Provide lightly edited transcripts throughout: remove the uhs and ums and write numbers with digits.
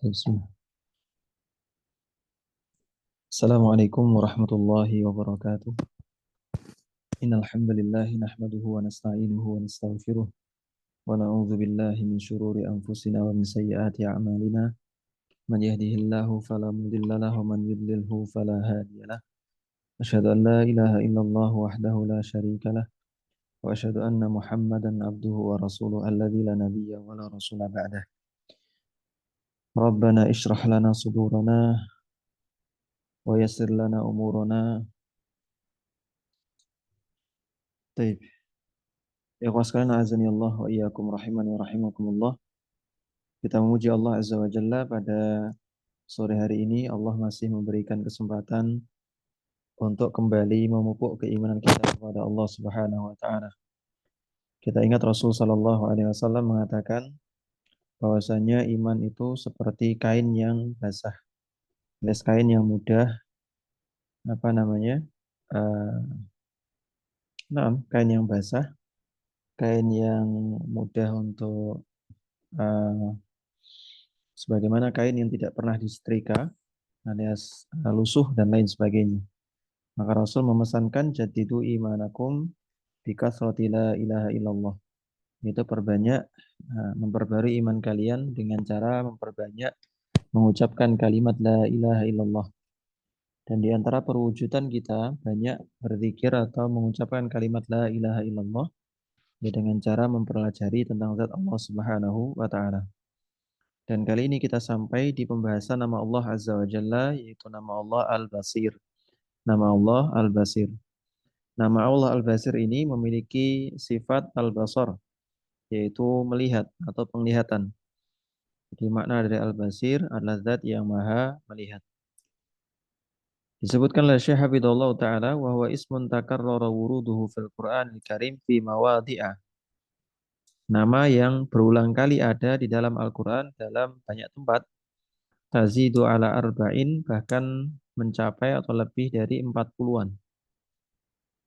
Bismillah. Assalamualaikum warahmatullahi wabarakatuh. Innal hamdalillah nahmaduhu wa nasta'inuhu wa nastaghfiruh wa na'udzu billahi min shururi anfusina wa min sayyiati a'malina. Man yahdihillahu fala mudilla lahu wa man yudlilhu fala hadiyalah. Asyhadu an la ilaha illallah wahdahu la syarika lah wa asyhadu anna Muhammadan abduhu wa rasuluhu alladzi la nabiyya wa la rasula ba'dah. Rabbana ishrah lana sudurana wa yassir lana umurana. Taib. Ya sekalian azani Allah wa iyyakum rahimani wa rahimakumullah. Kita memuji Allah Azza wa Jalla pada sore hari ini. Allah masih memberikan kesempatan untuk kembali memupuk keimanan kita kepada Allah Subhanahu wa taala. Kita ingat Rasul sallallahu alaihi wasallam mengatakan bahwasanya iman itu seperti kain yang basah. Alias kain yang mudah apa namanya? Uh, kain yang basah, kain yang mudah untuk uh, sebagaimana kain yang tidak pernah disetrika alias lusuh dan lain sebagainya. Maka Rasul memesankan jadidu imanakum bikasrati la ilaha illallah. Itu memperbarui iman kalian dengan cara memperbanyak mengucapkan kalimat la ilaha illallah. Dan di antara perwujudan kita banyak berzikir atau mengucapkan kalimat la ilaha illallah ya dengan cara mempelajari tentang zat Allah Subhanahu wa taala. Dan kali ini kita sampai di pembahasan nama Allah Azza wa Jalla, yaitu nama Allah Al-Basir. Nama Allah Al-Basir. Nama Allah Al-Basir ini memiliki sifat Al-Basar, yaitu melihat atau penglihatan. Jadi makna dari Al-Basir adalah zat yang maha melihat. Disebutkan oleh Syekh Hafidhullah Ta'ala, wahwa ismun takarrara wuruduhu fil Qur'an Al-Karim fi mawadi'ah. Nama yang berulang kali ada di dalam Al-Quran dalam banyak tempat. Tazidu ala arba'in, bahkan mencapai atau lebih dari 40-an.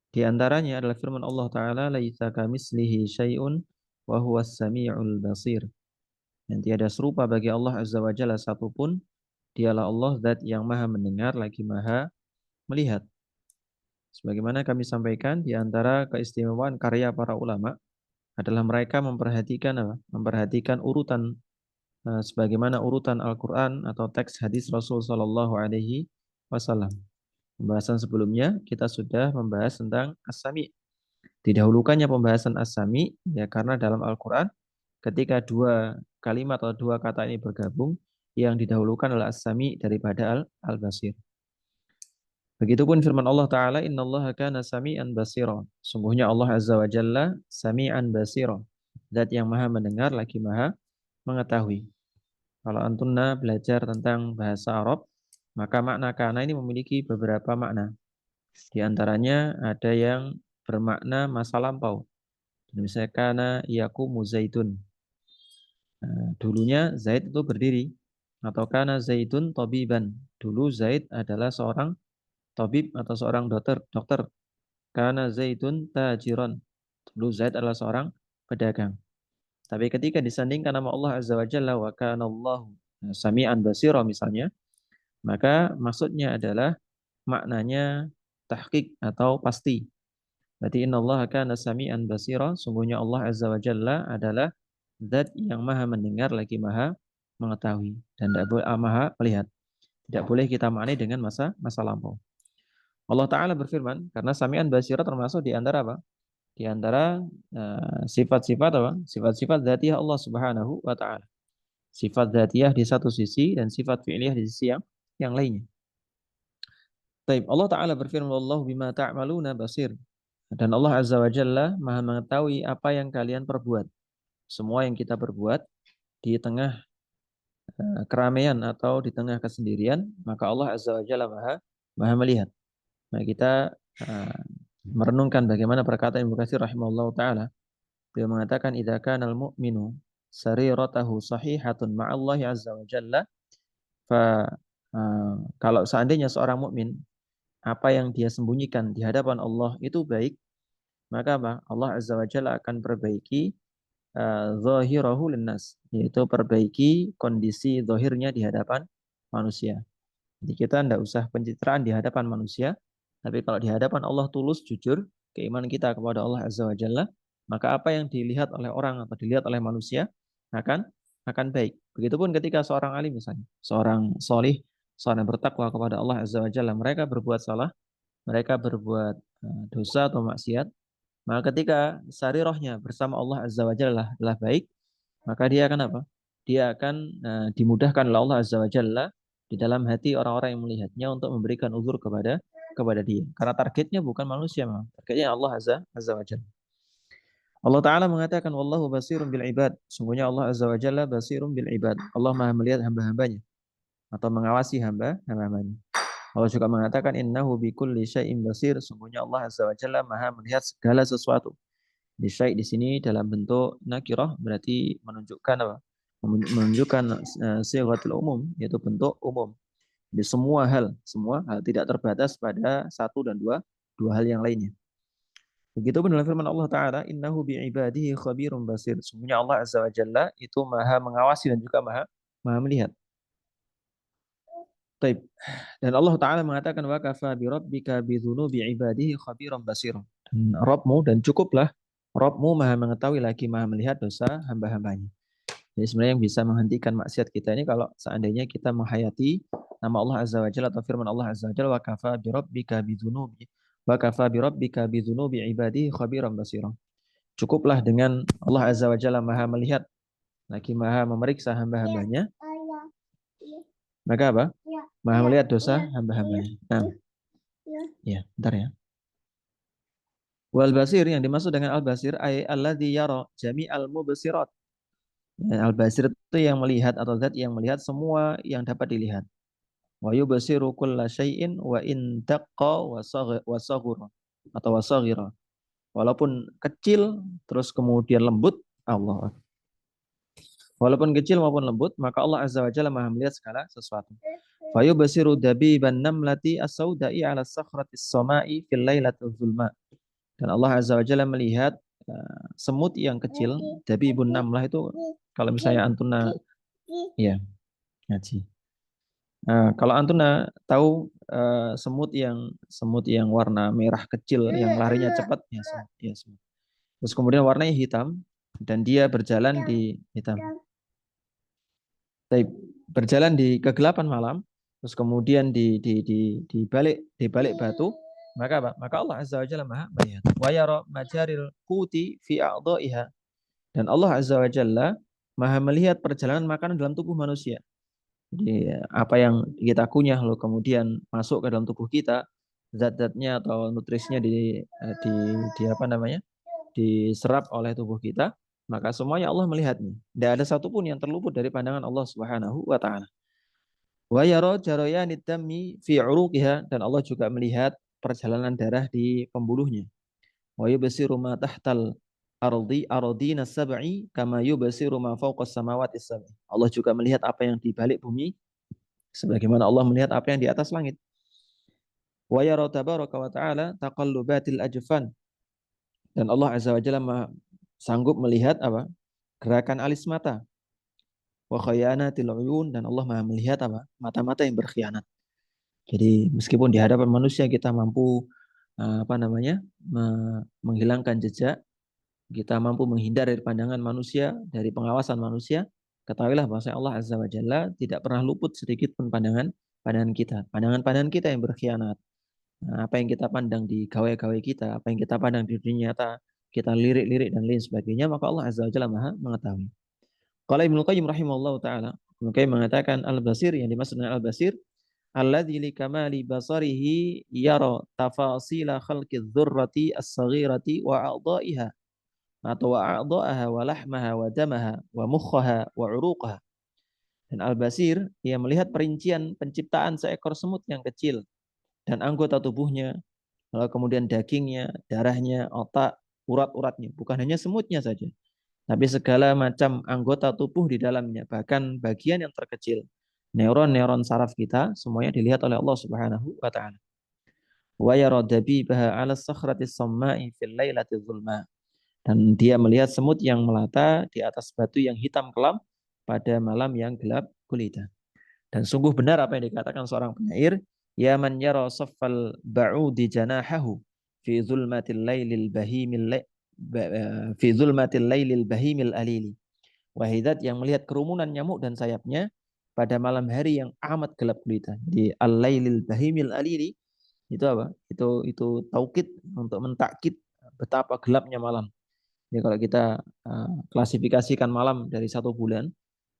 Di antaranya adalah firman Allah Ta'ala, laisa kamislihi syai'un wa huwas sami'ul basir. Yang tiada serupa bagi Allah Azza wa Jalla satupun, dialah Allah zat yang maha mendengar lagi maha melihat. Sebagaimana kami sampaikan, di antara keistimewaan karya para ulama adalah mereka memperhatikan apa? Memperhatikan urutan sebagaimana urutan Al-Quran atau teks hadis Rasul Sallallahu Alaihi Wasallam. Pembahasan sebelumnya kita sudah membahas tentang As-Sami. Didahulukannya pembahasan As-Sami ya karena dalam Al-Quran ketika dua kalimat atau dua kata ini bergabung, yang didahulukan adalah As-Sami daripada Al-Basir. Begitupun firman Allah Ta'ala, innallaha kana sami'an basira. Sungguhnya Allah Azza wa Jalla sami'an basira. Zat yang maha mendengar lagi maha mengetahui. Kalau antunna belajar tentang bahasa Arab, maka makna kana ini memiliki beberapa makna. Di antaranya ada yang bermakna masa lampau. Misalnya kana yakumu zaitun. Dulunya Zaid itu berdiri. Atau kana Zaidun tabiban. Dulu Zaid adalah seorang tabib atau seorang dokter. Kana Zaidun tajiran. Dulu Zaid adalah seorang pedagang. Tapi ketika disandingkan nama Allah Azza wa Jalla wa kana Allahu sami'an basira misalnya, maka maksudnya adalah maknanya tahqiq atau pasti. Berarti innallaha kana sami'an basira, sungguhnya Allah Azza wa Jalla adalah zat yang maha mendengar lagi maha mengetahui dan tidak boleh maha melihat. Tidak boleh kita maknai dengan masa lampau. Allah Ta'ala berfirman, karena sami'an basira termasuk di antara apa? Di antara sifat-sifat apa? Sifat-sifat dzatiyah Allah Subhanahu wa taala. Sifat dzatiyah di satu sisi dan sifat fi'liyah di sisi yang lainnya. Taib. Allah Ta'ala berfirman, wallahu bima ta'maluna basir. Dan Allah Azza wa Jalla maha mengetahui apa yang kalian perbuat. Semua yang kita perbuat di tengah keramaian atau di tengah kesendirian, maka Allah Azza wa Jalla maha melihat. Nah, kita merenungkan bagaimana perkataan Ibnu Katsir rahimahullah taala. Beliau mengatakan idza kana al-mu'minu sariratahu sahihatun ma'allahi azza wa jalla fa kalau seandainya seorang mukmin apa yang dia sembunyikan di hadapan Allah itu baik, maka apa? Allah azza wa jalla akan perbaiki zahirahu linnas, yaitu perbaiki kondisi zahirnya di hadapan manusia. Jadi kita tidak usah pencitraan di hadapan manusia, tapi kalau di hadapan Allah tulus, jujur, keimanan kita kepada Allah Azza wa Jalla, maka apa yang dilihat oleh orang atau dilihat oleh manusia akan baik. Begitupun ketika seorang alim misalnya, seorang solih, seorang yang bertakwa kepada Allah Azza wa Jalla, mereka berbuat salah, mereka berbuat dosa atau maksiat, maka ketika sarirahnya bersama Allah Azza wa Jalla adalah baik, maka dia akan apa? Dia akan dimudahkan oleh Allah Azza wa Jalla di dalam hati orang-orang yang melihatnya untuk memberikan uzur kepada dia. Karena targetnya bukan manusia, memang. Targetnya Allah Azza wa Jalla. Allah Ta'ala mengatakan, Wallahu basirun bil ibad. Sungguhnya Allah Azza wa Jalla basirun bil ibad. Allah maha melihat hamba-hambanya. Atau mengawasi hamba-hambanya. Allah juga mengatakan, Innahu bikulli syai'in basir. Sungguhnya Allah Azza wa Jalla maha melihat segala sesuatu. Di syai' di sini dalam bentuk nakirah berarti menunjukkan apa? Menunjukkan sighatul umum, yaitu bentuk umum. Di semua hal tidak terbatas pada satu dan dua hal yang lainnya. Begitu pun dalam firman Allah Ta'ala, Innahu bi'ibadihi khabirun basir. Sungguhnya Allah Azza wa Jalla itu maha mengawasi dan juga maha melihat. Taib. Dan Allah Ta'ala mengatakan, Wa kafa bi rabbika bi dhunubi ibadihi khabiran basir. Rabbmu dan cukuplah Rabbmu maha mengetahui lagi maha melihat dosa hamba-hambanya. Jadi sebenarnya yang bisa menghentikan maksiat kita ini kalau seandainya kita menghayati nama Allah Azza wa Jalla atau firman Allah Azza wa Jalla, Wa kafa bi rabbika bi dhunubi Wa kafa bi rabbika bi dhunubi ibadihi khabiran basir. Cukuplah dengan Allah Azza wa Jalla maha melihat lagi maha memeriksa hamba-hambanya. Maka apa? Maha melihat dosa hamba-hambanya. Nah, ya, bentar ya. Wal basir yang dimaksud dengan al basir ay alladzi yara jami'al mubsirat. Ya, al basir itu yang melihat atau zat yang melihat semua yang dapat dilihat. Wa yubsiru kulla syai'in wa in daqqa wa saghira atau wa saghira. Walaupun kecil terus kemudian lembut, Allah. Walaupun kecil maupun lembut, maka Allah Azza wa Jalla maha melihat segala sesuatu. Fa yubsiru dabiban namlati as-sauda'i 'ala as-sakhrati as-sama'i fil lailatil zulma. Dan Allah Azza wa Jalla melihat semut yang kecil, dabibun namlah itu kalau misalnya antuna ya ngaji. Kalau antuna tahu semut yang warna merah kecil yang larinya cepat ya semut, ya semut. Terus kemudian warnanya hitam dan dia berjalan di hitam. Berjalan di kegelapan malam, terus kemudian di balik batu, maka apa? Maka Allah Azza wa Jalla maha melihat. Wa yara majaril quti fi a'dha'iha. Dan Allah Azza wa Jalla maha melihat perjalanan makanan dalam tubuh manusia. Jadi apa yang kita kunyah lalu kemudian masuk ke dalam tubuh kita, zat-zatnya atau nutrisinya di apa namanya? Diserap oleh tubuh kita, maka semuanya Allah melihatnya. Tidak ada satupun yang terluput dari pandangan Allah Subhanahu wa taala. Wa yara jarayanid dammi fi uruqiha, dan Allah juga melihat perjalanan darah di pembuluhnya. Wa yubsiru ma tahtal ardina sab'i kama yubsiru ma fawqas samawati sab'i. Allah juga melihat apa yang di balik bumi sebagaimana Allah melihat apa yang di atas langit. Wa yara tabaraka wa ta'ala taqallubatil ajfan, dan Allah Azza wa Jalla sanggup melihat apa? Gerakan alis mata. Wa khayanatil uyun, dan Allah Maha melihat apa? Mata-mata yang berkhianat. Jadi meskipun di hadapan manusia kita mampu apa namanya? Menghilangkan jejak, kita mampu menghindar dari pandangan manusia, dari pengawasan manusia, ketahuilah bahwa Allah Azza wa Jalla tidak pernah luput sedikit pun pandangan kita. Pandangan kita yang berkhianat. Apa yang kita pandang di gawe-gawe kita, apa yang kita pandang di dunia nyata, kita lirik-lirik dan lain sebagainya, maka Allah Azza wa Jalla Maha mengetahui. Qala Ibnu Qayyim rahimahullah taala, Ibnu Qayyim mengatakan al-basir yang dimaksud dengan al-basir alladzi li kamali basarihi yara tafasila khalqi dzurrati as-saghirati wa a'dha'iha atau wa a'dha'aha wa lahmaha wa damaha wa mukhaha wa uruqaha. Dan al-basir ia melihat perincian penciptaan seekor semut yang kecil dan anggota tubuhnya, lalu kemudian dagingnya, darahnya, otak, urat-uratnya, bukan hanya semutnya saja, tapi segala macam anggota tubuh di dalamnya, bahkan bagian yang terkecil, neuron-neuron saraf kita, semuanya dilihat oleh Allah Subhanahu wa taala. Wa yara dabibaha 'ala as-sakhrati as-samma'i fil lailati dhulma. Dan dia melihat semut yang melata di atas batu yang hitam kelam pada malam yang gelap gulita. Dan sungguh benar apa yang dikatakan seorang penyair, ya man yara saffal ba'udi janahahu fi zulmatil lailil bahimil fi zulmatil lailil bahimil alili. Wahidat yang melihat kerumunan nyamuk dan sayapnya pada malam hari yang amat gelap gulita. Di al-lailil bahimil alili itu apa? Itu taukid untuk mentakkid betapa gelapnya malam. Jadi kalau kita klasifikasikan malam dari satu bulan,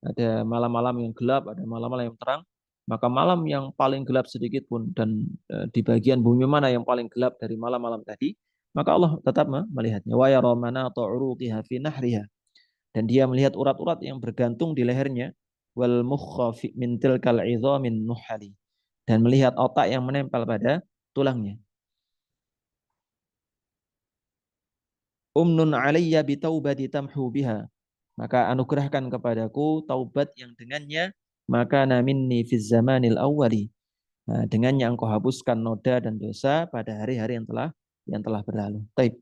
ada malam-malam yang gelap, ada malam-malam yang terang. Maka malam yang paling gelap sedikit pun dan di bagian bumi mana yang paling gelap dari malam-malam tadi, maka Allah tetap melihatnya. Wa yara manata uruqiha fi nahriha. Dan dia melihat urat-urat yang bergantung di lehernya. Wal mukha min tilkal idhamin nuhali. Dan melihat otak yang menempel pada tulangnya. Umnun alayya bitaubati tamhu biha. Maka anugerahkan kepadaku taubat yang dengannya maka minni fiz zamanil awwali. Nah, dengannya engkau hapuskan noda dan dosa pada hari-hari yang telah berlalu. Taib.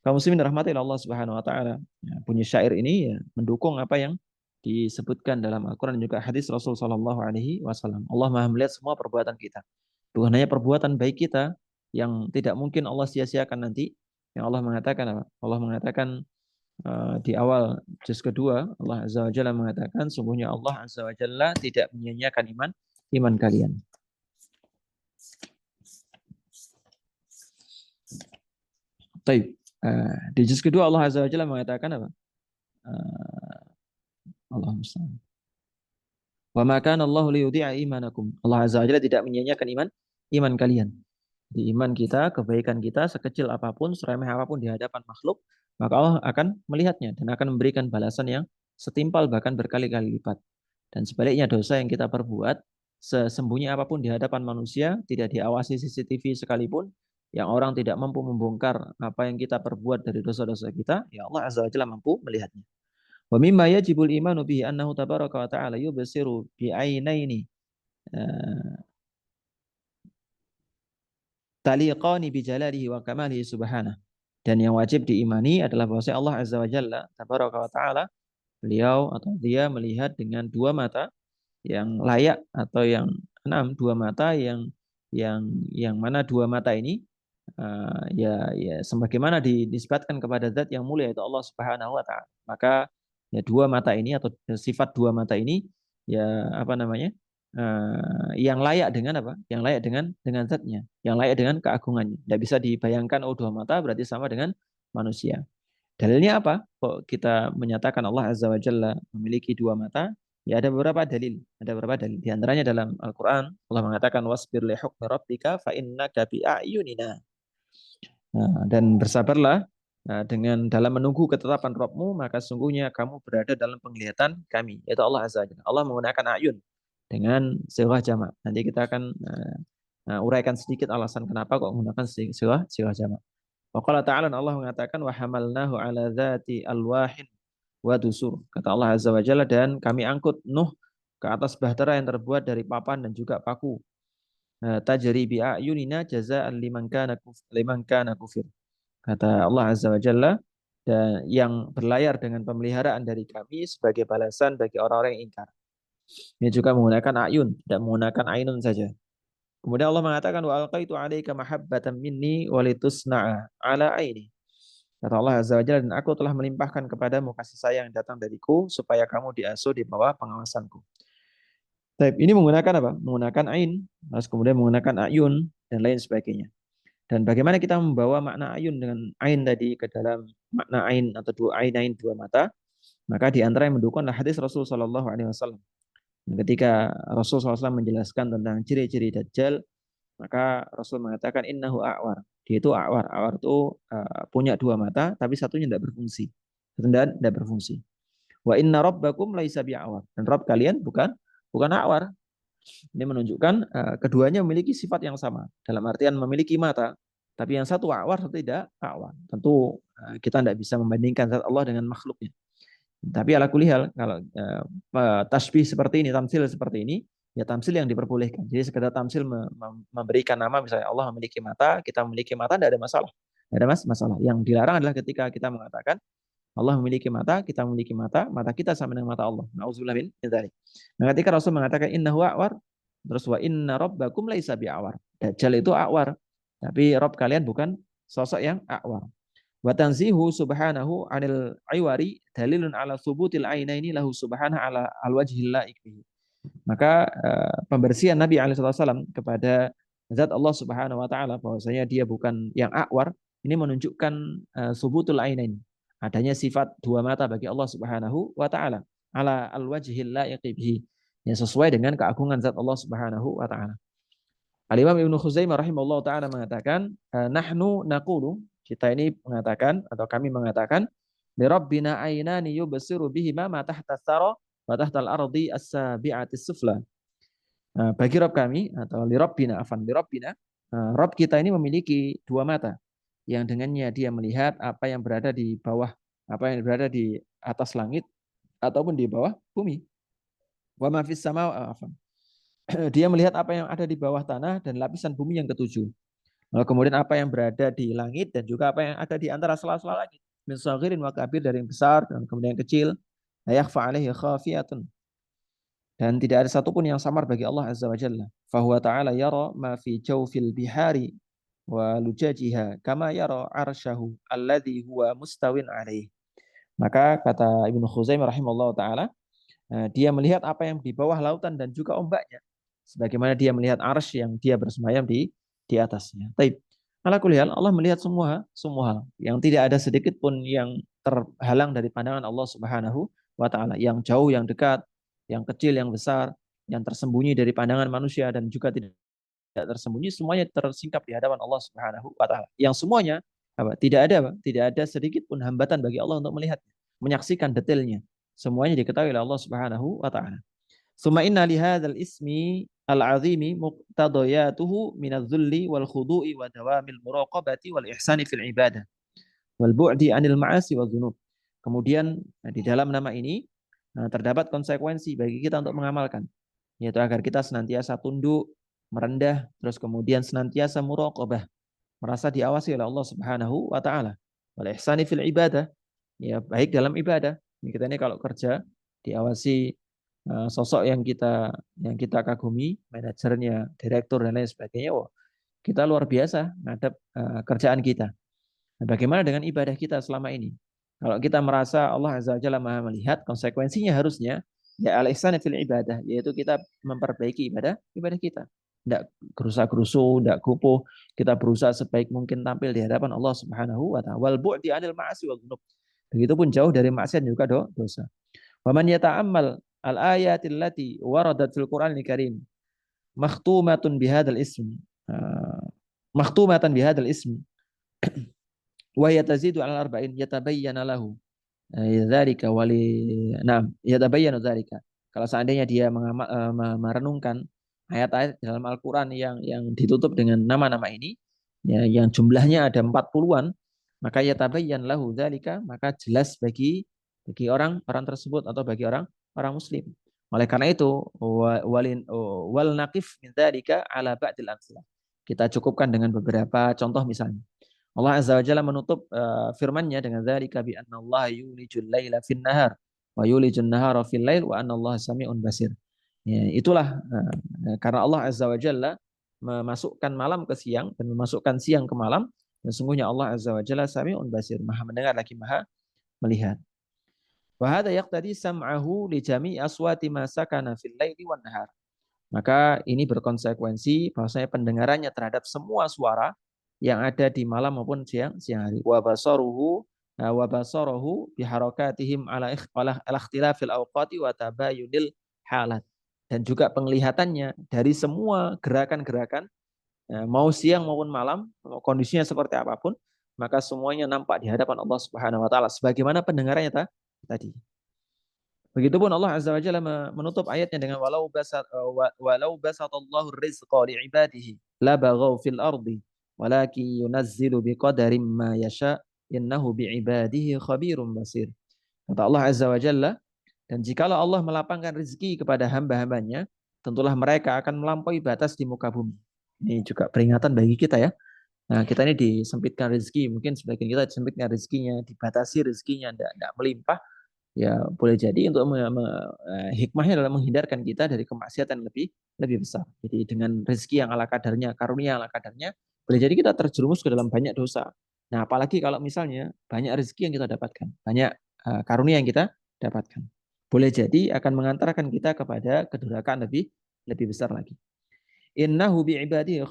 Kaum muslimin rahmati Allah Subhanahu wa taala. Ya, bunyi syair ini ya, mendukung apa yang disebutkan dalam Al-Qur'an dan juga hadis Rasul sallallahu alaihi wasallam. Allah Maha melihat semua perbuatan kita. Bukan hanya perbuatan baik kita yang tidak mungkin Allah sia-siakan nanti. Yang Allah mengatakan apa? Allah mengatakan di awal juz kedua Allah Azza wa Jalla mengatakan sungguhnya Allah Azza wa Jalla tidak menyia-nyiakan iman kalian. Taib. Di juz kedua Allah Azza wa Jalla mengatakan apa? Allah musta'an. Wa ma kana Allahu liyudhi'a imanakum. Allah Azza wa Jalla tidak menyia-nyiakan iman kalian. Di iman kita, kebaikan kita sekecil apapun, seremeh apapun di hadapan makhluk, maka Allah akan melihatnya dan akan memberikan balasan yang setimpal bahkan berkali-kali lipat. Dan sebaliknya dosa yang kita perbuat, sesembunyi apapun di hadapan manusia, tidak diawasi CCTV sekalipun, yang orang tidak mampu membongkar apa yang kita perbuat dari dosa-dosa kita, ya Allah Azza wa Jalla mampu melihatnya. Wa mimma yajibul imanu bihi annahu tabaraka wa ta'ala yubsiru bi'ainaini taliqani bijalalihi wa kamalihi subhanahu. Dan yang wajib diimani adalah bahwa Allah Azza wa Jalla tabaraka wa ta'ala, beliau atau dia melihat dengan dua mata yang layak atau yang dua mata yang mana dua mata ini ya sebagaimana disebutkan kepada zat yang mulia itu Allah Subhanahu wa taala. Maka ya dua mata ini atau sifat dua mata ini ya apa namanya? Yang layak dengan apa? Yang layak dengan zatnya, yang layak dengan keagungannya. Tidak bisa dibayangkan oh dua mata berarti sama dengan manusia. Dalilnya apa? Kok kita menyatakan Allah Azza wa Jalla memiliki dua mata? Ya ada beberapa dalil. Ada beberapa dalil. Di antaranya dalam Al-Quran, Allah mengatakan wasbir li hukmi rabbika fa innaka bi a'yunina. Nah, dan bersabarlah dengan dalam menunggu ketetapan Rabbmu, maka sungguhnya kamu berada dalam penglihatan kami, yaitu Allah Azza wa Jalla. Allah menggunakan ayun dengan sighah jamak. Nanti kita akan uraikan sedikit alasan kenapa kok menggunakan sighah jamak. Wa qala ta'ala Allah mengatakan wa hamalnahu ala dzati alwahin wa dusur. Kata Allah Azza wa Jalla dan kami angkut Nuh ke atas bahtera yang terbuat dari papan dan juga paku. Tajri bi ayunina jazaan liman kana kufir. Kata Allah Azza wa Jalla dan yang berlayar dengan pemeliharaan dari kami sebagai balasan bagi orang-orang yang ingkar. Ini juga menggunakan ayun, tidak menggunakan ainun saja. Kemudian Allah mengatakan wa alqaitu 'alaika mahabbatan minni walitusna'a 'ala aini. Kata Allah Azza wa Jalla dan aku telah melimpahkan kepadamu kasih sayang yang datang dariku supaya kamu diasuh di bawah pengawasanku. Taib ini menggunakan apa? Menggunakan ain, terus kemudian menggunakan ayun dan lain sebagainya. Dan bagaimana kita membawa makna ayun dengan ain tadi ke dalam makna ain atau dua ain dua mata? Maka di antara yang mendukung adalah hadis Rasul Shallallahu Alaihi Wasallam. Ketika Rasul SAW menjelaskan tentang ciri-ciri Dajjal, maka Rasul mengatakan innahu a'war. Dia itu a'war. A'war itu punya dua mata, tapi satunya tidak berfungsi. Satu tidak berfungsi. Wa inna rabbakum laisa bi'awar. Dan Rabb kalian bukan a'war. Ini menunjukkan keduanya memiliki sifat yang sama. Dalam artian memiliki mata, tapi yang satu a'war, satu tidak a'war. Tentu kita tidak bisa membandingkan zat Allah dengan makhluknya. Tapi ala kulli hal kalau tasbih seperti ini, tamsil seperti ini, ya tamsil yang diperbolehkan. Jadi sekedar tamsil memberikan nama misalnya Allah memiliki mata, kita memiliki mata tidak ada masalah. Tidak ada masalah. Yang dilarang adalah ketika kita mengatakan Allah memiliki mata, kita memiliki mata, mata kita sama dengan mata Allah. Nauzubillah min dzalik. Nah, ketika Rasul mengatakan innahu a'war, terus wa inna rabbakum laisa bi'awar. Dajjal itu a'war, tapi Rabb kalian bukan sosok yang a'war. Wa tanzihu subhanahu 'anil iwari dalilun 'ala thubutil ainaini lahu subhanahu 'ala al-wajhil la'iq bihi. Maka pembersihan Nabi SAW kepada zat Allah Subhanahu wa taala bahwasanya dia bukan yang akwar, ini menunjukkan subutul ainain, adanya sifat dua mata bagi Allah Subhanahu wa taala ala al-wajhil laiqi bihi, yang sesuai dengan keagungan zat Allah Subhanahu wa taala. Al-Imam Ibnu Khuzaimah rahimahullah taala mengatakan, nahnu naqulu, kita ini mengatakan atau kami mengatakan, li rabbina ainani yubsiru bihima ma tahta tsara wa tahta al-ardi as-sabi'atis sufla. Bagi Rabb kami atau li rabbina Rabb kita ini memiliki dua mata yang dengannya dia melihat apa yang berada di bawah, apa yang berada di atas langit ataupun di bawah bumi. Wa ma fis sama, dia melihat apa yang ada di bawah tanah dan lapisan bumi yang ketujuh. Lalu kemudian apa yang berada di langit dan juga apa yang ada di antara sela-sela langit. Min saghirin wa kabir, dari yang besar dan kemudian yang kecil. La yakhfa alaihi khafiyatun. Dan tidak ada satupun yang samar bagi Allah Azza wa Jalla. Fahuwa ta'ala yara ma fi jawfil bihari wa lujajiha kama yara arsyahu alladhi huwa mustawin alaih. Maka kata Ibnu Khuzaimah rahimahullah ta'ala, dia melihat apa yang di bawah lautan dan juga ombaknya, sebagaimana dia melihat arsy yang dia bersemayam di atasnya. Taib. Ala kulli hal, Allah melihat semua hal, yang tidak ada sedikit pun yang terhalang dari pandangan Allah Subhanahu wa taala, yang jauh, yang dekat, yang kecil, yang besar, yang tersembunyi dari pandangan manusia dan juga tidak tersembunyi, semuanya tersingkap di hadapan Allah Subhanahu wa taala. Yang semuanya tidak ada sedikit pun hambatan bagi Allah untuk melihat, menyaksikan detailnya. Semuanya diketahui oleh Allah Subhanahu wa taala. Summa inna li hadzal ismi al-azimi muqtadayatuhu min adh-dhulli wal khudu'i wa dawamil muraqabati wal ihsani fil ibadah wal bu'di 'anil ma'asi wa dzunub. Kemudian di dalam nama ini terdapat konsekuensi bagi kita untuk mengamalkan, yaitu agar kita senantiasa tunduk, merendah, terus kemudian senantiasa muraqabah, merasa diawasi oleh Allah Subhanahu wa taala. Wal ihsani fil ibadah, ya baik dalam ibadah. Kita ini kalau kerja diawasi sosok yang kita kagumi, manajernya, direktur dan lain sebagainya, wah, kita luar biasa ngadep kerjaan kita. Nah, bagaimana dengan ibadah kita selama ini? Kalau kita merasa Allah Azza wa Jalla Maha melihat, konsekuensinya harusnya ya al-ihsan fil ibadah, yaitu kita memperbaiki ibadah kita. Tidak gerusa-gerusu, tidak kupuh, kita berusaha sebaik mungkin tampil di hadapan Allah Subhanahu wa taala. Wal bu'di 'anil ma'asi wal dzunub. Begitupun jauh dari maksiat dan juga dosa. Wa man yata'ammal al-ayatil lati waradat fil Qur'anil Karim makhtumatun bihadzal ism. Makhtumatan bihadzal ism wa yatazidu 'ala arba'in yatabayyana lahu dzalika wali na'am yatabayyanu dzalika. Kalau seandainya dia merenungkan ayat-ayat dalam Al-Qur'an yang ditutup dengan nama-nama ini, ya, yang jumlahnya ada 40-an, maka yatabayyan lahu dzalika, maka jelas bagi orang tersebut atau bagi orang muslim. Oleh karena itu wal naqif min dzalika ala ba'dil amsalah. Kita cukupkan dengan beberapa contoh misalnya. Allah Azza wa Jalla menutup firman-Nya dengan dzalika bi anna Allah yulijul laila fin nahar wa yulijun nahara fil lail wa anna Allah sami'un basir. Ya, itulah karena Allah Azza wa Jalla memasukkan malam ke siang dan memasukkan siang ke malam, dan sungguhnya Allah Azza wa Jalla sami'un basir, Maha mendengar lagi Maha melihat. Wa hadza yaqtadi sam'ahu li jami'i aswati ma sakana fil laili wan nahar. Maka ini berkonsekuensi bahwasanya pendengarannya terhadap semua suara yang ada di malam maupun siang hari. Wa basaruhu biharakatihim ala ikhtilafil awqati wa tabayunil halat. Dan juga penglihatannya dari semua gerakan-gerakan, mau siang maupun malam, kondisinya seperti apapun, maka semuanya nampak di hadapan Allah Subhanahu wa taala sebagaimana pendengarannya tadi. Begitupun Allah Azza wa Jalla menutup ayatnya dengan walau basatallahu rizqa li'ibadihi la baghaw fil ardi walaki yunazzilu biqadarin ma yasha innahu bi'ibadihi khabirum basir. Kata Allah Azza wa Jalla, dan jikalau Allah melapangkan rezeki kepada hamba-hambanya, tentulah mereka akan melampaui batas di muka bumi. Ini juga peringatan bagi kita ya. Nah, kita ini disempitkan rezeki, mungkin sebagian kita disempitkan rezekinya, dibatasi rezekinya, tidak melimpah, ya boleh jadi untuk hikmahnya adalah menghindarkan kita dari kemaksiatan lebih lebih besar. Jadi dengan rezeki yang ala kadarnya, karunia ala kadarnya, boleh jadi kita terjerumus ke dalam banyak dosa. Nah, apalagi kalau misalnya banyak rezeki yang kita dapatkan, banyak karunia yang kita dapatkan, boleh jadi akan mengantarkan kita kepada kedurhakaan lebih lebih besar lagi. Innahu bi'ibadihi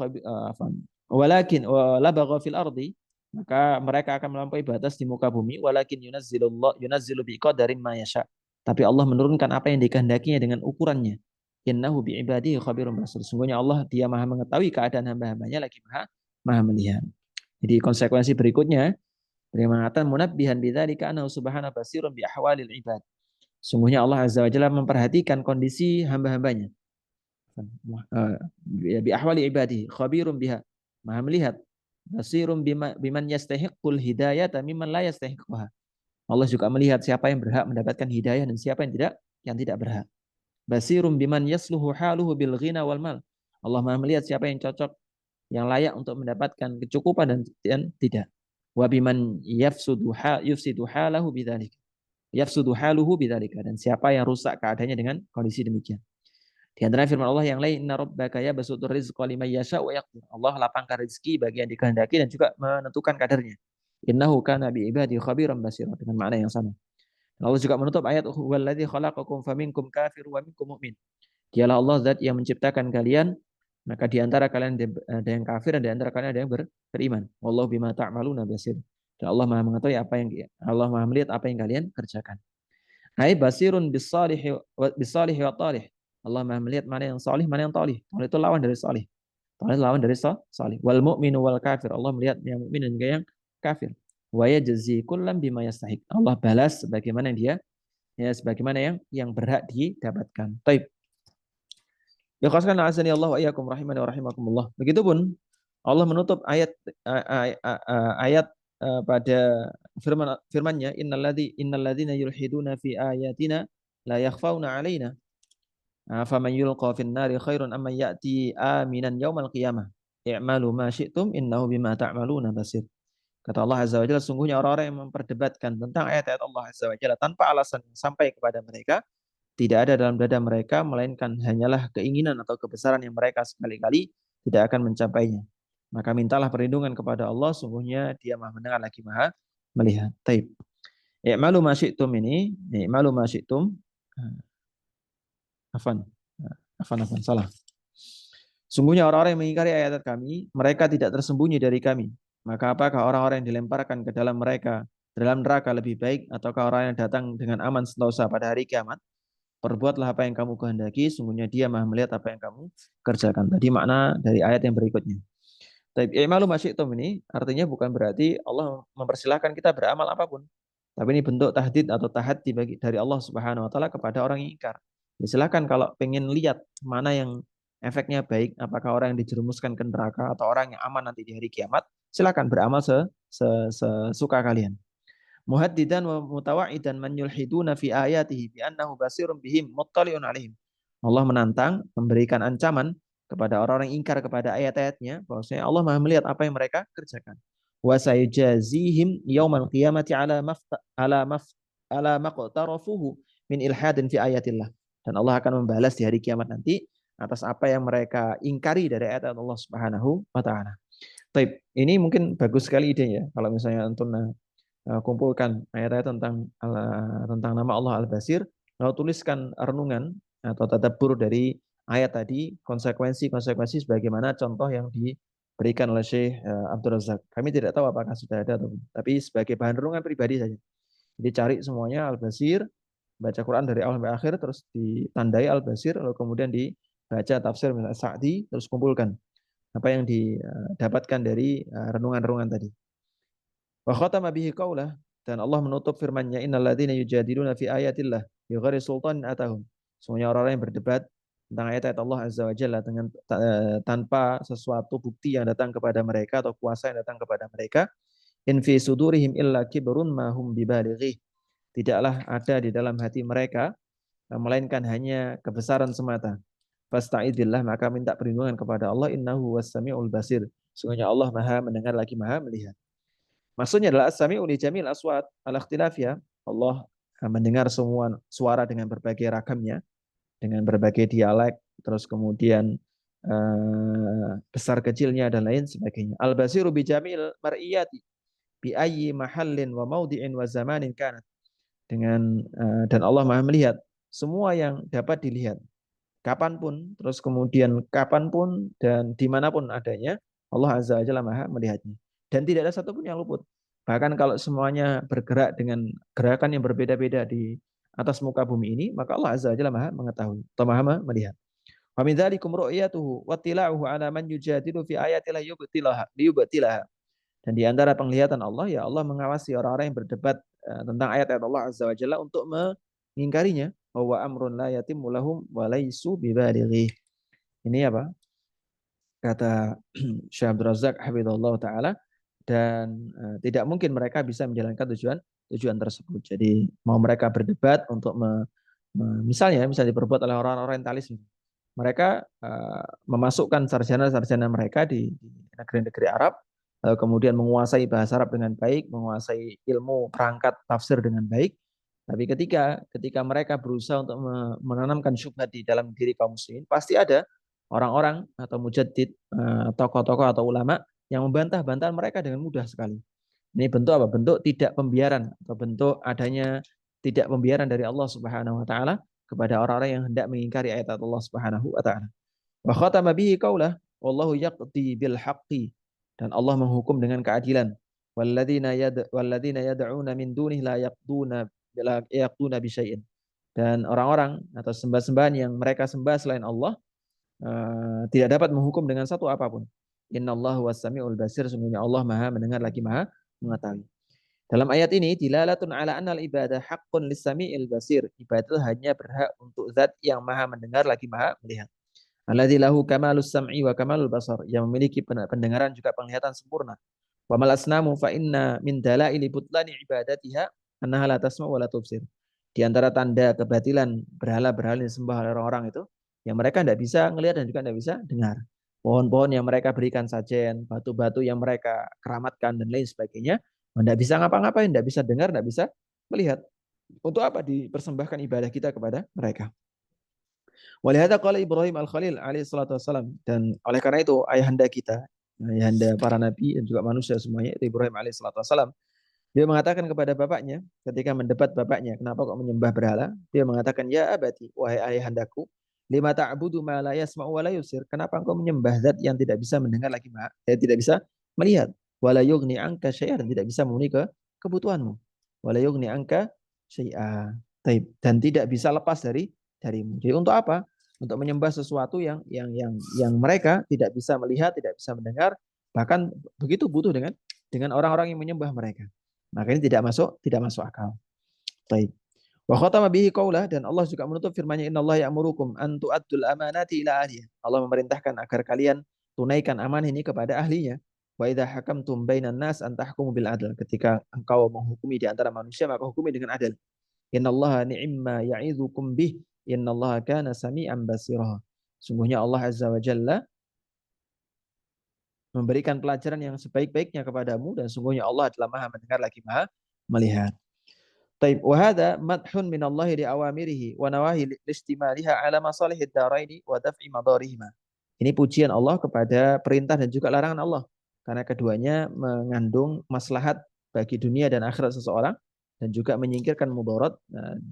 walakin wala bagha fil ardi, maka mereka akan melampaui batas di muka bumi, walakin yunazzilu biqadarin ma yasha, tapi Allah menurunkan apa yang dikehendakinya dengan ukurannya. Innahu bi'ibadihi khabirun basir, sungguhnya Allah dia maha mengetahui keadaan hamba-hambanya, lagi maha maha melihat. Jadi konsekuensi berikutnya beliau mengatakan munabbihan bidzalika annahu subhanahu basirun bi ahwalil ibad, sungguhnya Allah azza wa jalla memperhatikan kondisi hamba-hambanya. Bi ahwali ibadihi khabirun biha, maha melihat, basirun biman yastahiqul hidayata mimman la yastahiquha, Allah juga melihat siapa yang berhak mendapatkan hidayah dan siapa yang tidak berhak. Basirun biman yasluhu haluhu bil ghina wal mal, Allah maha melihat siapa yang cocok, yang layak untuk mendapatkan kecukupan dan tidak. Wa biman yufsidu halahu bidzalik, yafsudu haluhu bidzalika, dan siapa yang rusak keadaannya dengan kondisi demikian. Di antara firman Allah yang lain, inna rabbaka yabsutur rizqa liman yasha wa yaqdir, Allah lapangkan rezeki bagi yang dikehendaki dan juga menentukan kadarnya. Innahu kana bi ibadi khabiran basira, dengan makna yang sama. Allah juga menutup ayat huwallazi khalaqakum faminkum kafir wa minkum mu'min. Dialah Allah zat yang menciptakan kalian, maka di antara kalian ada yang kafir dan di antara kalian ada yang beriman. Wallahu bima ta'maluna basir. Dan Allah Maha mengetahui Allah Maha melihat apa yang kalian kerjakan. Ai basirun bisalihi wa talih. Allah Maha melihat mana yang salih, mana yang talih. Talih itu lawan dari salih. Talih lawan dari salih. Wal mu'minu wal kafir. Allah melihat yang mukmin dan juga yang kafir. Wa yajzi kullam bima yastahiq. Allah balas sebagaimana dia, ya sebagaimana yang berhak didapatkan. Baik. Ya khaskan azani Allah wa iyyakum rahimani wa rahimakumullah. Begitupun Allah menutup ayat pada firman-Nya, innalladzina yulhiduna fi ayatina la yakhfauna alaina faman yulqa fin nari khairun amman ya'ti aminan yaumal qiyamah i'malu ma syi'tum innahu bima ta'maluna basir. Kata Allah Azza wa Jalla, sungguhnya orang-orang yang memperdebatkan tentang ayat-ayat Allah Azza wa Jalla tanpa alasan sampai kepada mereka, tidak ada dalam dada mereka melainkan hanyalah keinginan atau kebesaran yang mereka sekali-kali tidak akan mencapainya. Maka mintalah perlindungan kepada Allah, sungguhnya Dia Maha mendengar lagi Maha melihat. Taib. I'malu ma syi'tum ini, i'malu ma syi'tum. Afan. Afan, salah. Sungguhnya orang-orang yang mengingkari ayat kami, mereka tidak tersembunyi dari kami. Maka apakah orang-orang yang dilemparkan ke dalam mereka, dalam neraka lebih baik, ataukah orang yang datang dengan aman sentosa pada hari kiamat? Perbuatlah apa yang kamu kehendaki, sungguhnya Dia Maha melihat apa yang kamu kerjakan. Tadi makna dari ayat yang berikutnya. Tapi i'malu ma syi'tum ini artinya bukan berarti Allah mempersilahkan kita beramal apapun. Tapi ini bentuk tahdid atau tahaddi dari Allah Subhanahu wa taala kepada orang yang ingkar. Ya, silakan kalau pengen lihat mana yang efeknya baik, apakah orang yang dijerumuskan ke neraka atau orang yang aman nanti di hari kiamat, silakan beramal sesuka kalian. Muhaddidan wa mutawa'idan man yulhiduna fi ayatihi bi annahu basirun bihim muttali'un alaihim. Allah menantang, memberikan ancaman kepada orang-orang yang ingkar kepada ayat-ayatnya, bahwasanya Allah Maha melihat apa yang mereka kerjakan. Wa sayujazihim yaumal qiyamati ala maqtarafuhu min ilhadin fi ayatillah. Dan Allah akan membalas di hari kiamat nanti atas apa yang mereka ingkari dari ayat Allah Subhanahu wa taala. Baik, ini mungkin bagus sekali idenya kalau misalnya antum kumpulkan ayat-ayat tentang nama Allah Al-Basir, lalu tuliskan renungan atau tadabbur dari ayat tadi, konsekuensi sebagaimana contoh yang diberikan oleh Syekh Abdul Razak. Kami tidak tahu apakah sudah ada atau belum, tapi sebagai bahan renungan pribadi saja. Jadi cari semuanya Al-Basir, baca Quran dari awal sampai akhir, terus ditandai Al-Basir, lalu kemudian dibaca tafsir misalnya Sa'di, terus kumpulkan apa yang didapatkan dari renungan-renungan tadi. Wa khatama bihi qaulah, dan Allah menutup firman-Nya, innalladzina yujadiluna fi ayatillah bighairi sultanin atahum. Semuanya orang-orang yang berdebat tentang ayat-ayat Allah Azza wa Jalla dengan tanpa sesuatu bukti yang datang kepada mereka atau kuasa yang datang kepada mereka. In fi sudurihim illa kibrun ma hum bibalighi. Tidaklah ada di dalam hati mereka melainkan hanya kebesaran semata. Fasta'idillah, maka minta perlindungan kepada Allah, innahu was-sami'ul basir. Sungguhnya Allah Maha mendengar lagi Maha melihat. Maksudnya adalah as-sami'u li jamil aswat al-ikhtilaf ya. Allah mendengar semua suara dengan berbagai ragamnya, dengan berbagai dialek, terus kemudian besar kecilnya dan lain sebagainya. Al-basiru bi jamil mar'iyati bi ayyi mahallin wa maudhi'in wa zamanin kanat. Dengan dan Allah Maha melihat semua yang dapat dilihat kapanpun, terus kemudian kapanpun dan dimanapun adanya, Allah Azza wa Jalla Maha melihatnya. Dan tidak ada satupun yang luput. Bahkan kalau semuanya bergerak dengan gerakan yang berbeda-beda di atas muka bumi ini, maka Allah Azza wa Jalla Maha mengetahui atau Maha melihat. Wa min dzalikum ru'yatuhu wa tila'uhu ala man yujadilu fi ayatillah liyubtilaha. Dan di antara penglihatan Allah, ya Allah mengawasi orang-orang yang berdebat tentang ayat-ayat Allah Azza wa Jalla untuk mengingkarinya. Bahwa amrun la yatimmu lahum wa laisu bibalighi. Ini apa? Kata Syekh Abdul Razak hafizallahu taala, dan tidak mungkin mereka bisa menjalankan tujuan tersebut. Jadi mau mereka berdebat untuk misalnya diperbuat oleh orang-orang orientalis, mereka memasukkan sarjana-sarjana mereka di negeri-negeri Arab, lalu kemudian menguasai bahasa Arab dengan baik, menguasai ilmu perangkat tafsir dengan baik. Tapi ketika mereka berusaha untuk menanamkan syubhat di dalam diri kaum muslimin, pasti ada orang-orang atau mujaddid, tokoh-tokoh atau ulama yang membantah-bantah mereka dengan mudah sekali. Ini bentuk apa? Bentuk tidak pembiaran atau bentuk adanya tidak pembiaran dari Allah Subhanahu wa taala kepada orang-orang yang hendak mengingkari ayat Allah Subhanahu wa taala. Wa khatama bihi qaulah wallahu yaqdi bil haqqi, dan Allah menghukum dengan keadilan. Walladzina yad'una min dunihi la yaqduna bi syai'in. Dan orang-orang atau sembah-sembahan yang mereka sembah selain Allah tidak dapat menghukum dengan satu apapun. Innallahu was-sami'ul basir, sungguhnya Allah Maha mendengar lagi Maha mengetahui. Dalam ayat ini dilalatun ala annal ibadah haqqun lis-sami'il basir. Ibadah hanya berhak untuk zat yang Maha mendengar lagi Maha melihat. Alladzi lahu kamalus sam'i wa kamalul basar, yang memiliki pendengaran juga penglihatan sempurna. Wa mal asnamu fa inna min dalaili butlani ibadatiha annaha la tasma' wa la tubsir. Di antara tanda kebatilan berhala-berhala yang disembah oleh orang-orang itu, yang mereka tidak bisa melihat dan juga tidak bisa dengar. Pohon-pohon yang mereka berikan sajen, batu-batu yang mereka keramatkan dan lain sebagainya, tidak bisa ngapa-ngapain, tidak bisa dengar, tidak bisa melihat. Untuk apa dipersembahkan ibadah kita kepada mereka? Walihada qala Ibrahim al-Khalil alaihi salatu wassalam, dan oleh karena itu ayahanda kita, ayahanda para nabi dan juga manusia semuanya, itu Ibrahim alaihi salatu wassalam, dia mengatakan kepada bapaknya ketika mendebat bapaknya, kenapa kok menyembah berhala? Dia mengatakan, ya abati, wahai ayahandaku, lima ta'budu ma la yasma'u wa la yusir. Kenapa engkau menyembah zat yang tidak bisa mendengar lagi, tidak bisa melihat, wala yughni anka syai'a, dan tidak bisa memenuhi kebutuhanmu. Wala yughni anka syai'a. Dan tidak bisa lepas darimu. Jadi untuk apa? Untuk menyembah sesuatu yang mereka tidak bisa melihat, tidak bisa mendengar, bahkan begitu butuh dengan orang-orang yang menyembah mereka. Maka ini tidak masuk akal. Baik. Wa khatama bihi qaulah, dan Allah juga menutup firman-Nya, innallaha ya'murukum an tu'addul amanati ila ahliha. Allah memerintahkan agar kalian tunaikan amanah ini kepada ahlinya. Wa idza hakamtum bainan nas an tahkumu bil adl. Ketika engkau menghukumi di antara manusia, maka hukumi dengan adil. Innallaha ni'ma ya'idzukum bih. Innallaha kana sami'an basira. Sungguhnya Allah Azza wa Jalla memberikan pelajaran yang sebaik-baiknya kepadamu, dan sungguhnya Allah adalah Maha mendengar lagi Maha melihat. Taib, wa hadza madhun min Allah li awamirihi wa nawahi listimaliha ala masalihid daraini wa daf'i madarihima. Ini pujian Allah kepada perintah dan juga larangan Allah, karena keduanya mengandung maslahat bagi dunia dan akhirat seseorang, dan juga menyingkirkan mudarat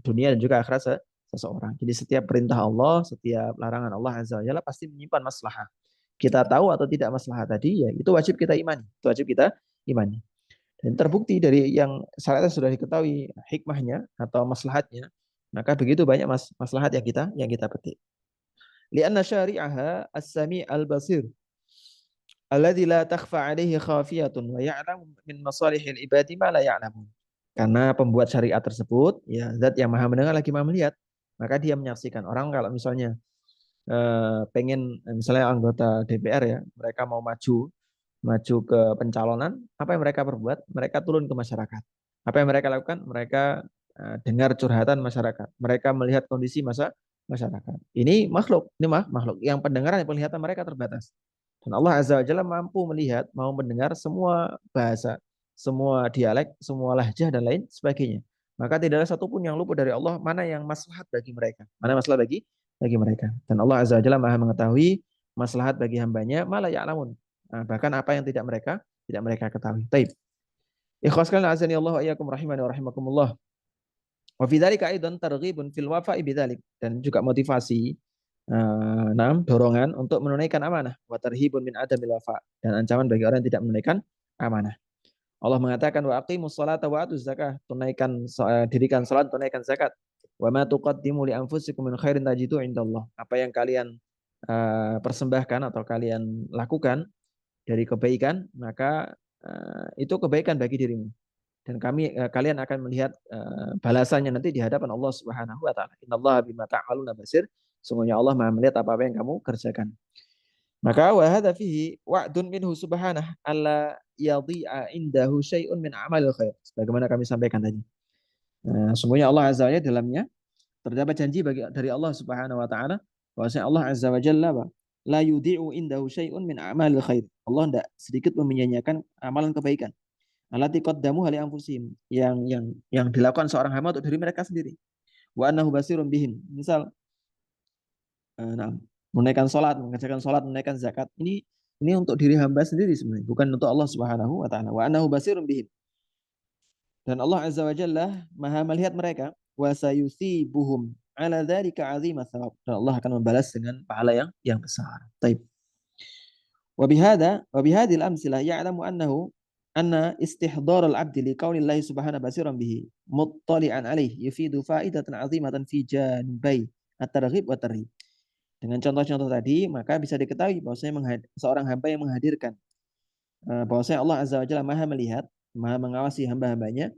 dunia dan juga akhirat seseorang. Jadi setiap perintah Allah, setiap larangan Allah Azza wa Jalla pasti menyimpan maslahat. Kita tahu atau tidak maslahat tadi, ya itu wajib kita imani. Itu wajib kita imani. Dan terbukti dari yang syariat sudah diketahui hikmahnya atau maslahatnya, maka begitu banyak maslahat yang kita petik. Lianna syari'aha as-sami' al-basir alladzi la takhfa 'alaihi khafiyatun wa ya'lamu min masalihil ibadi ma la ya'lamun. Karena pembuat syariat tersebut, ya zat yang Maha mendengar lagi Maha melihat, maka dia menyaksikan. Orang kalau misalnya pengen, misalnya anggota DPR ya, mereka mau maju ke pencalonan, apa yang mereka perbuat? Mereka turun ke masyarakat. Apa yang mereka lakukan? Mereka dengar curhatan masyarakat. Mereka melihat kondisi masyarakat. Ini makhluk yang pendengaran dan penglihatan mereka terbatas. Dan Allah Azza wa Jalla mampu melihat, mau mendengar semua bahasa, semua dialek, semua lahjah dan lain sebagainya. Maka tidak ada satupun yang luput dari Allah mana yang maslahat bagi mereka. Mana maslahat bagi mereka. Dan Allah Azza wa Jalla Maha mengetahui maslahat bagi hambanya malah ya'lamun. Nah, bahkan apa yang tidak mereka ketahui. Taib. Ikhwas kalian azani Allah wa iyyakum rahimani wa rahimakumullah. Wa fi dzalika aidan targhibun fil wafa'i bidzalik, dan juga motivasi dorongan untuk menunaikan amanah, wa tarhibun min adamil wafa, dan ancaman bagi orang yang tidak menunaikan amanah. Allah mengatakan wa aqimus salata wa atuz zakah, dirikan salat, tunaikan zakat. Wa ma tuqaddimu li anfusikum min khairin tajidu indallah. Apa yang kalian persembahkan atau kalian lakukan dari kebaikan, maka itu kebaikan bagi dirimu, dan kalian akan melihat balasannya nanti di hadapan Allah Subhanahu wa taala. Innallaha bima ta'maluna basir. Sungguhnya Allah Maha melihat apa-apa yang kamu kerjakan. Maka wa hadza fihi wa'dun minhu subhanah alla yadhi'a indahu syai'un min amalil khair. Sebagaimana kami sampaikan tadi. Sungguhnya Allah Azza wa Jalla dalamnya terdapat janji dari Allah Subhanahu wa taala bahwasanya Allah Azza wa Jalla la yudhi'u indahu syai'un min amalil khair. Allah tidak sedikit memenyanyiakan amalan kebaikan. Allati qaddamu hali anfusihim, yang dilakukan seorang hamba untuk diri mereka sendiri. Wa annahu basirun bihim. Misal nah, menunaikan salat, mengerjakan salat, menunaikan zakat. Ini untuk diri hamba sendiri sebenarnya, bukan untuk Allah Subhanahu wa taala. Wa annahu basirun bihim. Dan Allah Azza wa Jalla Maha melihat mereka, wa sayusibuhum ala dzalika 'azima tsawab. Dan Allah akan membalas dengan pahala yang besar. Taib. Wa bihadhil amsilah ya'lamu anna istihdar al-'abdi li qaulillah subhanahu basiran bihi muttali'an alaihi yufidu faidatan 'azimatan fi janibai at-targhib wa tarhib. Dengan contoh-contoh tadi, maka bisa diketahui bahwasanya seorang hamba yang menghadirkan bahwasanya Allah Azza wa Jalla Maha melihat, Maha mengawasi hamba-hambanya,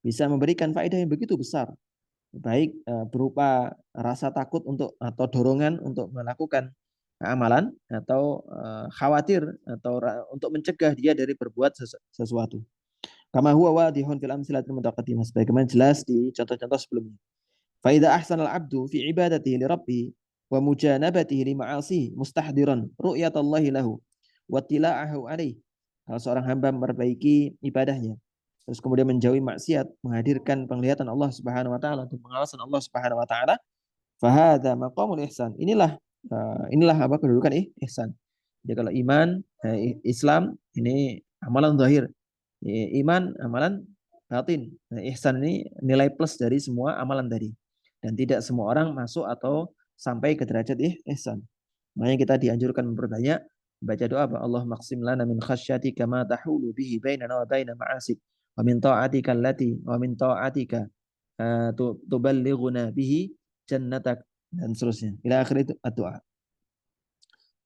bisa memberikan faedah yang begitu besar, baik berupa rasa takut atau dorongan untuk melakukan amalan, atau khawatir atau untuk mencegah dia dari berbuat sesuatu. Kama huwa wadihun fil amsilatil mutaqaddimah, sebagaimana jelas di contoh-contoh sebelumnya. Fa idza ahsana al-'abdu fi ibadatihi li rabbih wa mujanabatihi li ma'asihi mustahdiran ru'yatallahi lahu wa tila'ahu alaihi. Kalau seorang hamba memperbaiki ibadahnya, terus kemudian menjauhi maksiat, menghadirkan penglihatan Allah Subhanahu wa taala, untuk pengawasan Allah Subhanahu wa taala, fahadza maqamul ihsan. Inilah apa kedudukan ihsan. Jadi kalau iman, Islam ini amalan zahir, iman amalan batin. Nah, ihsan ini nilai plus dari semua amalan tadi. Dan tidak semua orang masuk atau sampai ke derajat ihsan. Makanya kita dianjurkan memperbanyak baca doa, Allah maqsim lana min khasyatika ma tahulu bihi bainana wa baina ma'asik, wa min ta'atika allati wa min ta'atika tuballighuna bihi jannatak, dan seterusnya. Ila akhir itu doa.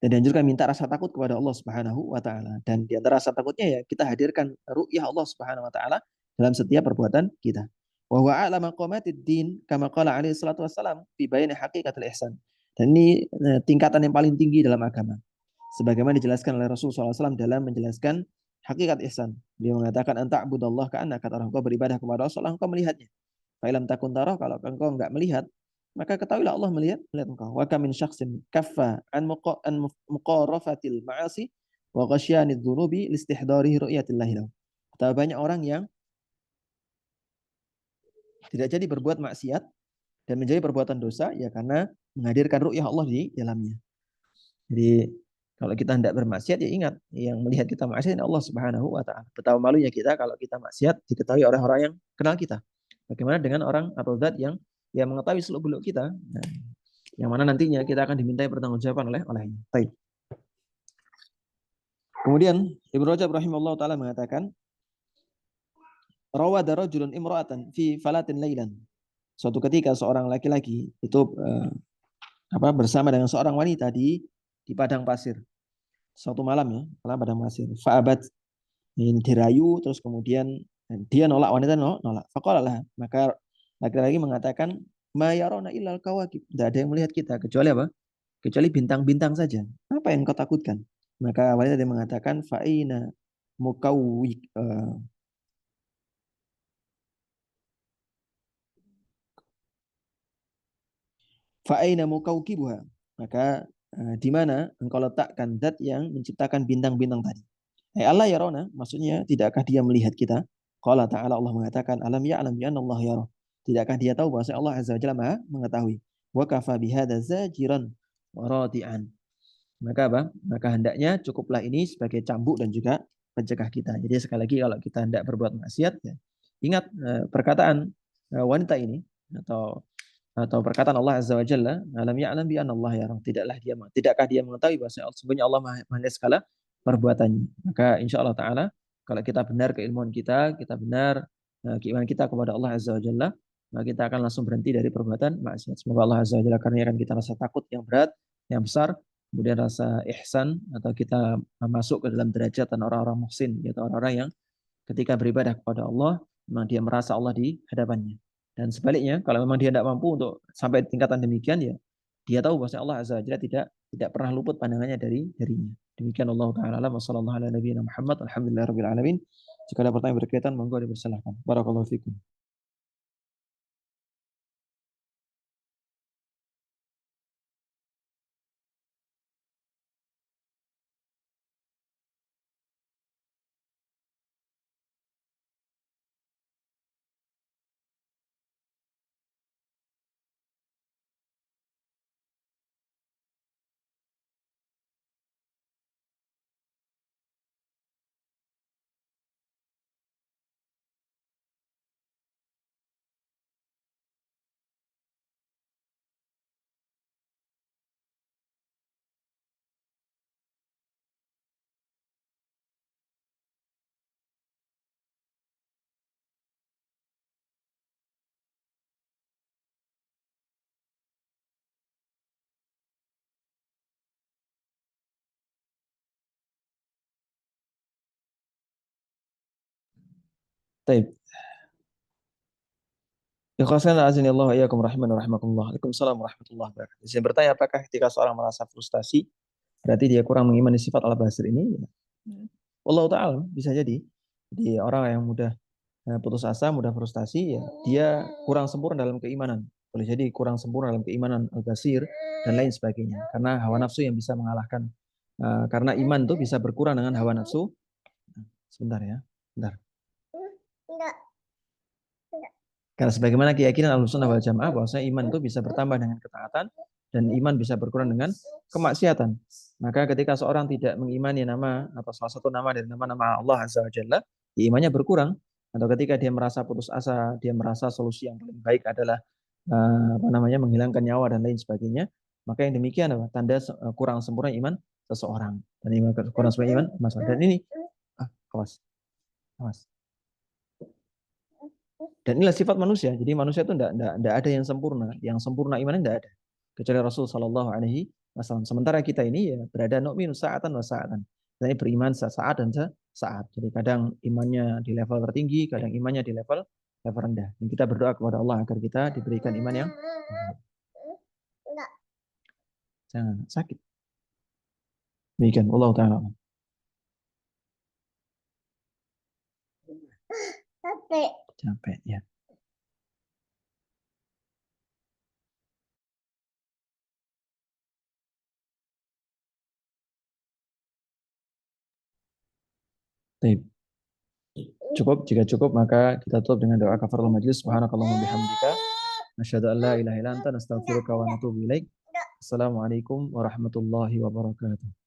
Dan dianjurkan minta rasa takut kepada Allah Subhanahu wa taala. Dan di antara rasa takutnya ya kita hadirkan ru'yah Allah Subhanahu wa taala dalam setiap perbuatan kita. Wa huwa a'la maqamatid din kama qala alaihi salatu wassalam fi bayani haqiqatil ihsan. Dan ini tingkatan yang paling tinggi dalam agama. Sebagaimana dijelaskan oleh Rasulullah SAW dalam menjelaskan hakikat ihsan. Beliau mengatakan anta'budallah ka'annaka tarahu, engkau beribadah kepada Allah, engkau melihatnya. Fa'ilam takun tarah, kalau engkau enggak melihat, maka ketahuilah Allah melihat engkau. Wa kam min syakhsin kaffa an muqarafatil ma'asi wa ghasyanidz dzunubi listihdarihi ru'yatillahi lahu. Betapa banyak orang yang tidak jadi berbuat maksiat dan menjadi perbuatan dosa ya karena menghadirkan ru'yah Allah di dalamnya. Jadi kalau kita tidak bermaksiat ya ingat, yang melihat kita maksiat Allah Subhanahu wa taala. Betapa malunya kita kalau kita maksiat diketahui oleh orang yang kenal kita. Bagaimana dengan orang atau zat yang mengetahui seluk-beluk kita, nah, yang mana nantinya kita akan dimintai pertanggungjawaban olehnya. Baik. Kemudian Ibnu Rajab rahimahullah taala mengatakan, rawada rajulun imra'atan fi falatin lailan. Suatu ketika seorang laki-laki itu bersama dengan seorang wanita di padang pasir. Suatu malam ya, padang pasir. Fa'abat, ini dirayu, terus kemudian dia nolak, wanita nolak. Faqala, maka laki-laki mengatakan, ma yarona illal kawakib. Tidak ada yang melihat kita kecuali apa? Kecuali bintang-bintang saja. Apa yang kau takutkan? Maka wanita dia mengatakan, fa'ina mukawwik fa'aina mukawkibuha. Maka di mana engkau letakkan zat yang menciptakan bintang-bintang tadi. Allah yarona, maksudnya tidakkah dia melihat kita? Qala ta'ala, Allah mengatakan, alam ya'lam bi anna Allah yara. Tidakkah dia tahu bahwa Allah Azza wa Jalla Maha mengetahui. Wa kafa bihadza zajiran wa radi'an. Maka apa? Maka hendaknya cukuplah ini sebagai cambuk dan juga pencegah kita. Jadi sekali lagi kalau kita hendak berbuat maksiat, ya, ingat perkataan wanita ini atau perkataan Allah Azza wa Jalla, alam ya'lam bi anna Allah yara. Tidakkah dia mengetahui bahwa sesungguhnya Allah melihat segala perbuatannya. Maka insya Allah taala kalau kita benar keilmuan kita benar keimanan kita kepada Allah Azza wa Jalla, maka kita akan langsung berhenti dari perbuatan maksiat. Semoga Allah Azza wa Jalla karuniakan kita rasa takut yang berat, yang besar, kemudian rasa ihsan atau kita masuk ke dalam derajat dan orang-orang muhsin, yaitu orang-orang yang ketika beribadah kepada Allah, memang dia merasa Allah di hadapannya. Dan sebaliknya, kalau memang dia tidak mampu untuk sampai tingkatan demikian, ya dia tahu bahwa Allah Azza wa Jalla tidak pernah luput pandangannya darinya. Demikian Allah Ta'ala alam wa sallallahu ala nabiyina Muhammad alhamdulillahirabbil alamin. Jika ada pertanyaan berkaitan, monggo dipersilahkan. Barakallahu fikum. Baik. Ikhlaskan azinillahu iyyakum rahiman wa rahimakumullah. Waalaikumsalam warahmatullahi wabarakatuh. Saya bertanya apakah ketika seorang merasa frustasi berarti dia kurang mengimani sifat al-basir ini? Allah Ta'ala bisa jadi. Jadi orang yang mudah putus asa, mudah frustasi, ya dia kurang sempurna dalam keimanan. Boleh jadi kurang sempurna dalam keimanan al-basir dan lain sebagainya. Karena hawa nafsu yang bisa mengalahkan. Karena iman itu bisa berkurang dengan hawa nafsu. Sebentar ya, sebentar. Karena sebagaimana keyakinan Ahlussunnah wal Jamaah bahwasanya iman itu bisa bertambah dengan ketaatan dan iman bisa berkurang dengan kemaksiatan. Maka ketika seorang tidak mengimani nama atau salah satu nama dari nama-nama Allah Azza wa Jalla, ya imannya berkurang. Atau ketika dia merasa putus asa, dia merasa solusi yang paling baik adalah menghilangkan nyawa dan lain sebagainya, maka yang demikian adalah tanda kurang sempurna iman seseorang. Dan iman kurang sempurna iman masalah. Dan ini awas. Awas. Dan inilah sifat manusia. Jadi manusia itu tidak ada yang sempurna. Yang sempurna imannya tidak ada. Kecuali Rasul Shallallahu Alaihi Wasallam. Sementara kita ini ya berada nu'minu sa'atan wa sa'atan. Kita ini beriman saat dan saat. Jadi kadang imannya di level tertinggi, kadang imannya di level rendah. Dan kita berdoa kepada Allah agar kita diberikan iman yang jangan sakit. Demikian Allah Ta'ala. Capek ya. Baik. Cukup, jika cukup maka kita tutup dengan doa kafaratul majlis. Subhanakallahumma bihamdika nasyhadu an la ilaha illa anta nastaghfiruka wa natubu ilaik. Assalamualaikum warahmatullahi wabarakatuh.